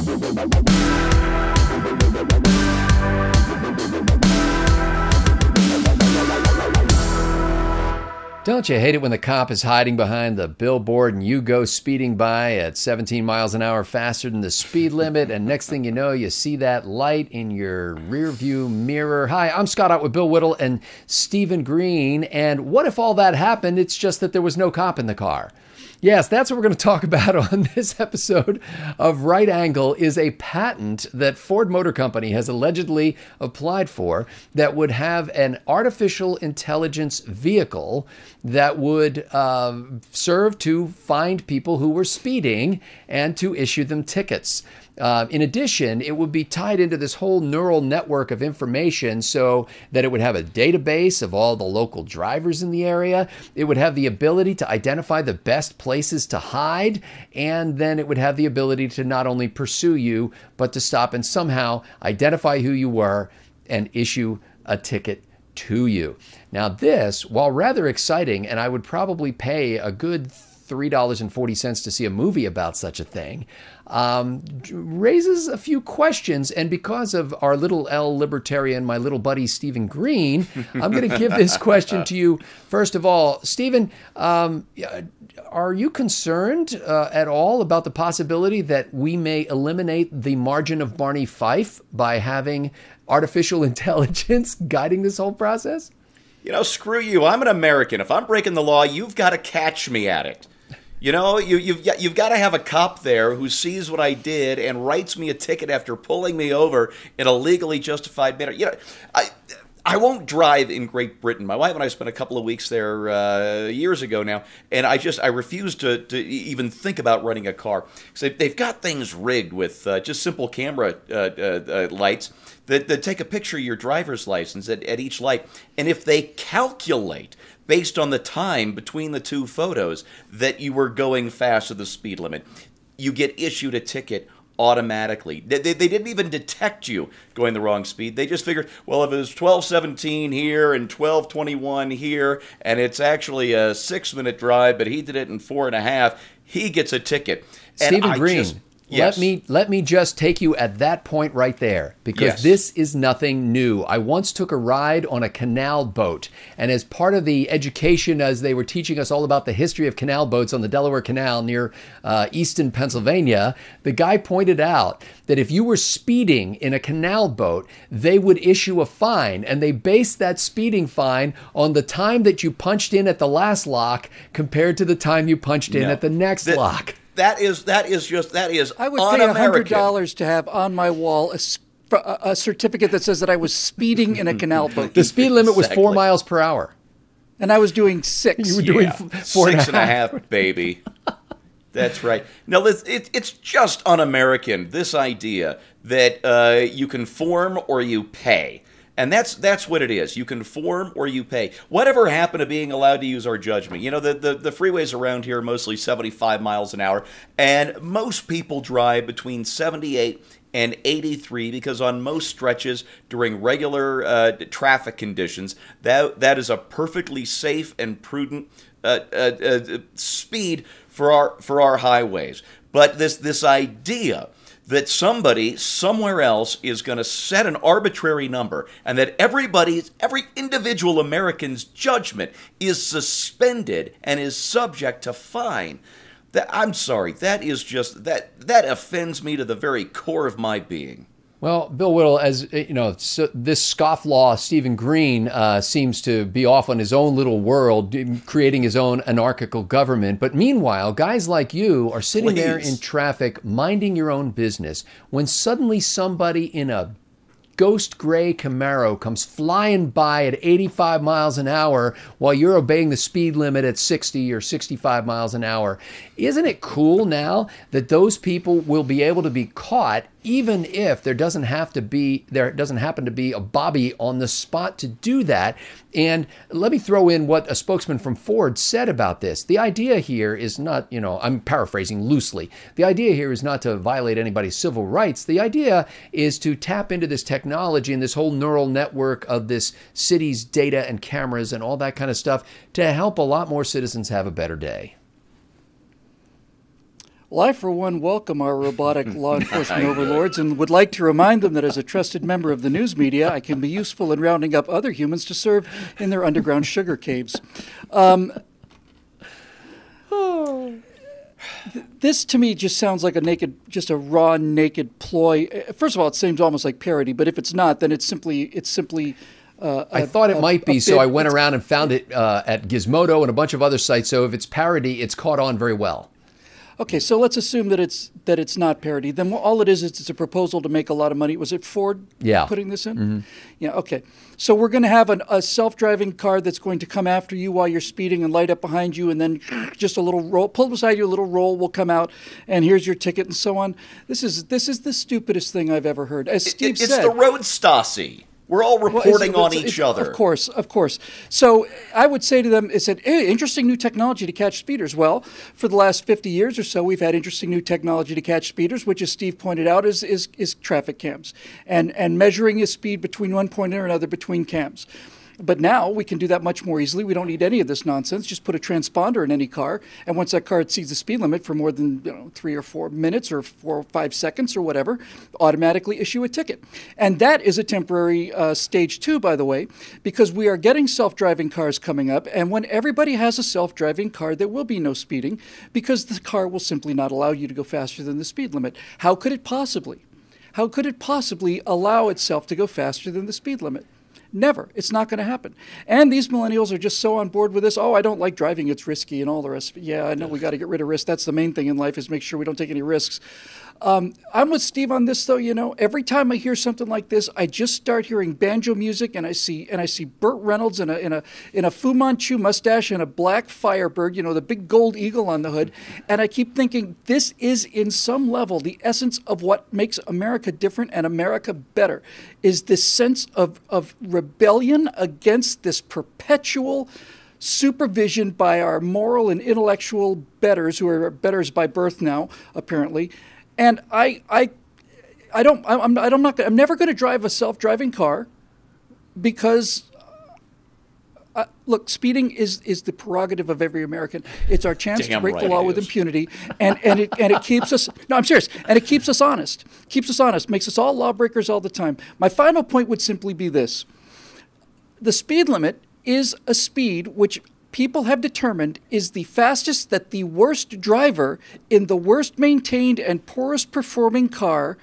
Don't you hate it when the cop is hiding behind the billboard and you go speeding by at 17 miles an hour faster than the speed limit, and next thing you know, you see that light in your rear view mirror? Hi, I'm Scott Ott with Bill Whittle and Stephen Green, and what if all that happened? It's just that there was no cop in the car. Yes, that's what we're going to talk about on this episode of Right Angle, is a patent that Ford Motor Company has allegedly applied for that would have an artificial intelligence vehicle that would serve to find people who were speeding and to issue them tickets. In addition, it would be tied into this whole neural network of information so that it would have a database of all the local drivers in the area. It would have the ability to identify the best places to hide, and then it would have the ability to not only pursue you, but to stop and somehow identify who you were and issue a ticket to you. Now this, while rather exciting, and I would probably pay a good $3.40 to see a movie about such a thing, raises a few questions. And because of our little L libertarian, my little buddy Stephen Green, I'm going to give this question to you. First of all, Stephen, are you concerned at all about the possibility that we may eliminate the margin of Barney Fife by having artificial intelligence guiding this whole process? You know, screw you. I'm an American. If I'm breaking the law, you've got to catch me at it. You know, you've got to have a cop there who sees what I did and writes me a ticket after pulling me over in a legally justified manner. You know, I won't drive in Great Britain. My wife and I spent a couple of weeks there years ago now, and I refuse to even think about renting a car. So they've got things rigged with just simple camera lights that take a picture of your driver's license at each light. And if they calculate, based on the time between the two photos, that you were going faster than the speed limit, you get issued a ticket automatically. They didn't even detect you going the wrong speed. They just figured, well, if it was 12:17 here and 12:21 here, and it's actually a 6-minute drive, but he did it in 4.5, he gets a ticket. Stephen Green. Yes. Let me just take you at that point right there, because this is nothing new. I once took a ride on a canal boat, and as part of the education, as they were teaching us all about the history of canal boats on the Delaware Canal near Easton, Pennsylvania, the guy pointed out that if you were speeding in a canal boat, they would issue a fine, and they based that speeding fine on the time that you punched in at the last lock compared to the time you punched in at the next lock. That is I would pay $100 to have on my wall a certificate that says that I was speeding in a canal boat. The speed limit was 4 miles per hour. And I was doing 6. You were doing 6.5, baby. That's right. No, it's just un-American, this idea that you conform or you pay. And that's what it is. You conform or you pay. Whatever happened to being allowed to use our judgment? You know, the freeways around here are mostly 75 miles an hour, and most people drive between 78 and 83 because on most stretches during regular traffic conditions, that is a perfectly safe and prudent speed for our highways. But this idea that somebody somewhere else is going to set an arbitrary number and that every individual American's judgment is suspended and is subject to fine. I'm sorry, that is just, that offends me to the very core of my being. Well, Bill Whittle, as you know, this scofflaw Stephen Green seems to be off on his own little world, creating his own anarchical government. But meanwhile, guys like you are sitting there in traffic, minding your own business, when suddenly somebody in a ghost gray Camaro comes flying by at 85 miles an hour while you're obeying the speed limit at 60 or 65 miles an hour. Isn't it cool now that those people will be able to be caught even if there doesn't happen to be a Bobby on the spot to do that? And let me throw in what a spokesman from Ford said about this. The idea here is not, I'm paraphrasing loosely. The idea here is not to violate anybody's civil rights. The idea is to tap into this technology and this whole neural network of this city's data and cameras and all that kind of stuff to help a lot more citizens have a better day. Well, I, for one, welcome our robotic law enforcement overlords and would like to remind them that as a trusted member of the news media, I can be useful in rounding up other humans to serve in their underground sugar caves. This, to me, just sounds like just a raw, naked ploy. First of all, it seems almost like parody, but if it's not, then it's simply I thought it might be, so I went around and found it at Gizmodo and a bunch of other sites. So if it's parody, it's caught on very well. Okay, so let's assume that it's not parody. Then all it is it's a proposal to make a lot of money. Was it Ford putting this in? Mm-hmm. Yeah, okay. So we're going to have a self-driving car that's going to come after you while you're speeding and light up behind you, and then just a little roll, pull beside you, a little roll will come out, and here's your ticket and so on. This is the stupidest thing I've ever heard. As Steve said, it's the road Stasi. We're all reporting on each other. Of course. So I would say to them, it said, hey, interesting new technology to catch speeders. Well, for the last 50 years or so, we've had interesting new technology to catch speeders, which, as Steve pointed out, is traffic cams and measuring his speed between one point and another between cams. But now we can do that much more easily. We don't need any of this nonsense. Just put a transponder in any car, and once that car exceeds the speed limit for more than 3 or 4 minutes or 4 or 5 seconds or whatever, automatically issue a ticket. And that is a temporary stage 2, by the way, because we are getting self-driving cars coming up, and when everybody has a self-driving car, there will be no speeding because the car will simply not allow you to go faster than the speed limit. How could it possibly allow itself to go faster than the speed limit? Never. It's not going to happen. And these millennials are just so on board with this. Oh, I don't like driving. It's risky and all the rest of it. Yeah, I know we got to get rid of risk. That's the main thing in life is make sure we don't take any risks. I'm with Steve on this, though. Every time I hear something like this, I just start hearing banjo music, and I see Burt Reynolds in a Fu Manchu mustache and a black Firebird, the big gold eagle on the hood, and I keep thinking this is, in some level, the essence of what makes America different and America better, is this sense of rebellion against this perpetual supervision by our moral and intellectual betters, who are betters by birth now, apparently. And I'm never going to drive a self-driving car because, look, speeding is the prerogative of every American. It's our chance to break the law with impunity, and it keeps us. No, I'm serious, and it keeps us honest. Makes us all lawbreakers all the time. My final point would simply be this: the speed limit is a speed which people have determined is the fastest that the worst driver in the worst maintained and poorest performing car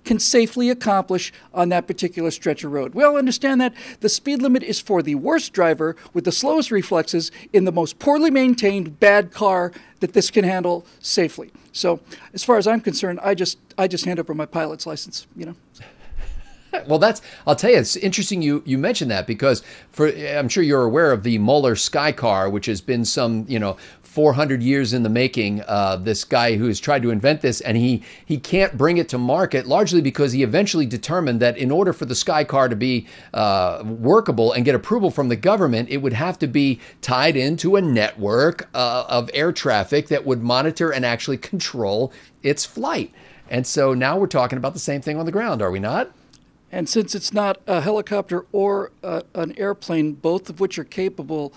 can safely accomplish on that particular stretch of road. We all understand that the speed limit is for the worst driver with the slowest reflexes in the most poorly maintained bad car that this can handle safely. So as far as I'm concerned, I just hand over my pilot's license, Well, I'll tell you, it's interesting you mentioned that because I'm sure you're aware of the Mueller Sky Car, which has been some, 400 years in the making. This guy who has tried to invent this, and he can't bring it to market, largely because he eventually determined that in order for the Sky Car to be workable and get approval from the government, it would have to be tied into a network of air traffic that would monitor and actually control its flight. And so now we're talking about the same thing on the ground, are we not? And since it's not a helicopter or an airplane, both of which are capable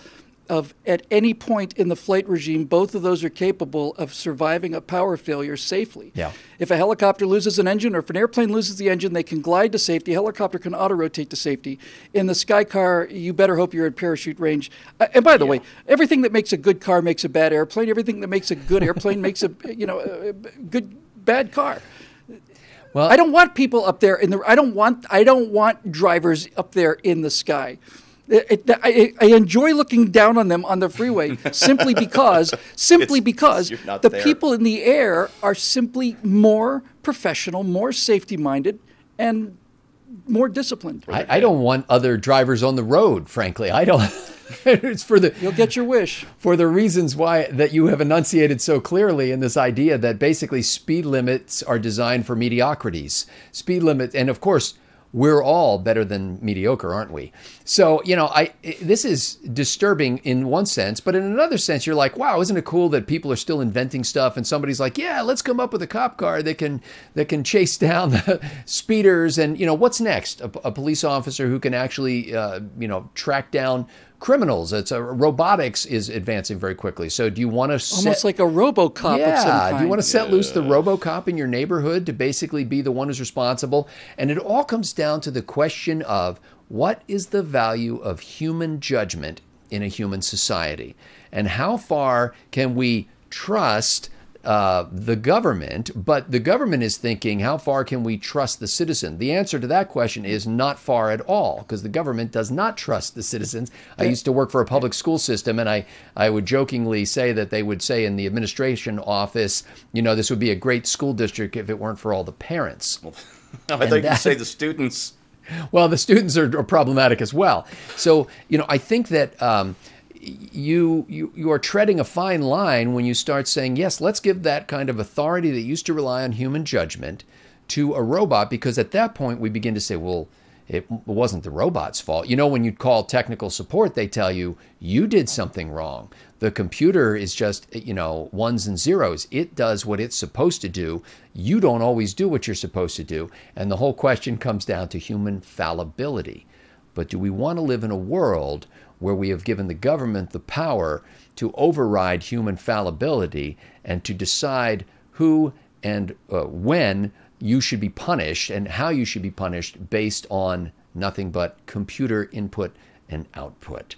of, at any point in the flight regime, both of those are capable of surviving a power failure safely. Yeah. If a helicopter loses an engine or if an airplane loses the engine, they can glide to safety. A helicopter can auto-rotate to safety. In the Sky Car, you better hope you're at parachute range. And by the way, everything that makes a good car makes a bad airplane. Everything that makes a good airplane makes a bad car. Well, I don't want people up there I don't want drivers up there in the sky. I enjoy looking down on them on the freeway simply because the people in the air are simply more professional, more safety-minded, and more disciplined. I don't want other drivers on the road, frankly. I don't. It's you'll get your wish. For the reasons why that you have enunciated so clearly in this idea that basically speed limits are designed for mediocrities. Speed limits, and of course, we're all better than mediocre, aren't we? So, this is disturbing in one sense, but in another sense, you're like, wow, isn't it cool that people are still inventing stuff? And somebody's like, yeah, let's come up with a cop car that can chase down the speeders. And, what's next? A police officer who can actually, track down criminals. Robotics is advancing very quickly. So do you want to Almost like a robo-cop of some kind. do you want to set loose the robo-cop in your neighborhood to basically be the one who's responsible? And it all comes down to the question of what is the value of human judgment in a human society? And how far can we trust the government, but the government is thinking, how far can we trust the citizen? The answer to that question is not far at all, because the government does not trust the citizens. I used to work for a public school system, and I would jokingly say that they would say in the administration office, this would be a great school district if it weren't for all the parents. I thought you could say the students. Well, the students are problematic as well. So, I think that you are treading a fine line when you start saying, yes, let's give that kind of authority that used to rely on human judgment to a robot, because at that point we begin to say, well, it wasn't the robot's fault. When you call technical support, they tell you, you did something wrong. The computer is just, ones and zeros. It does what it's supposed to do. You don't always do what you're supposed to do. And the whole question comes down to human fallibility. But do we want to live in a world where we have given the government the power to override human fallibility and to decide who and when you should be punished and how you should be punished based on nothing but computer input and output?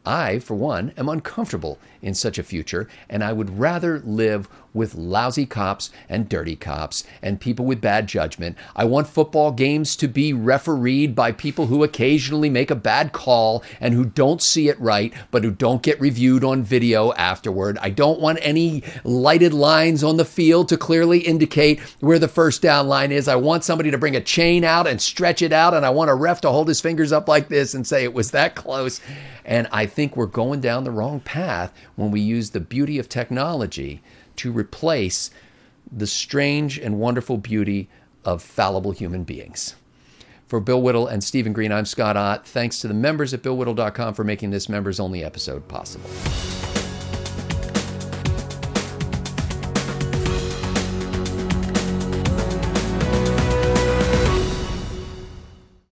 I, for one, am uncomfortable in such a future, and I would rather live with lousy cops and dirty cops and people with bad judgment. I want football games to be refereed by people who occasionally make a bad call and who don't see it right, but who don't get reviewed on video afterward. I don't want any lighted lines on the field to clearly indicate where the first down line is. I want somebody to bring a chain out and stretch it out, and I want a ref to hold his fingers up like this and say it was that close. And I think we're going down the wrong path when we use the beauty of technology to replace the strange and wonderful beauty of fallible human beings. For Bill Whittle and Stephen Green, I'm Scott Ott. Thanks to the members at BillWhittle.com for making this members-only episode possible.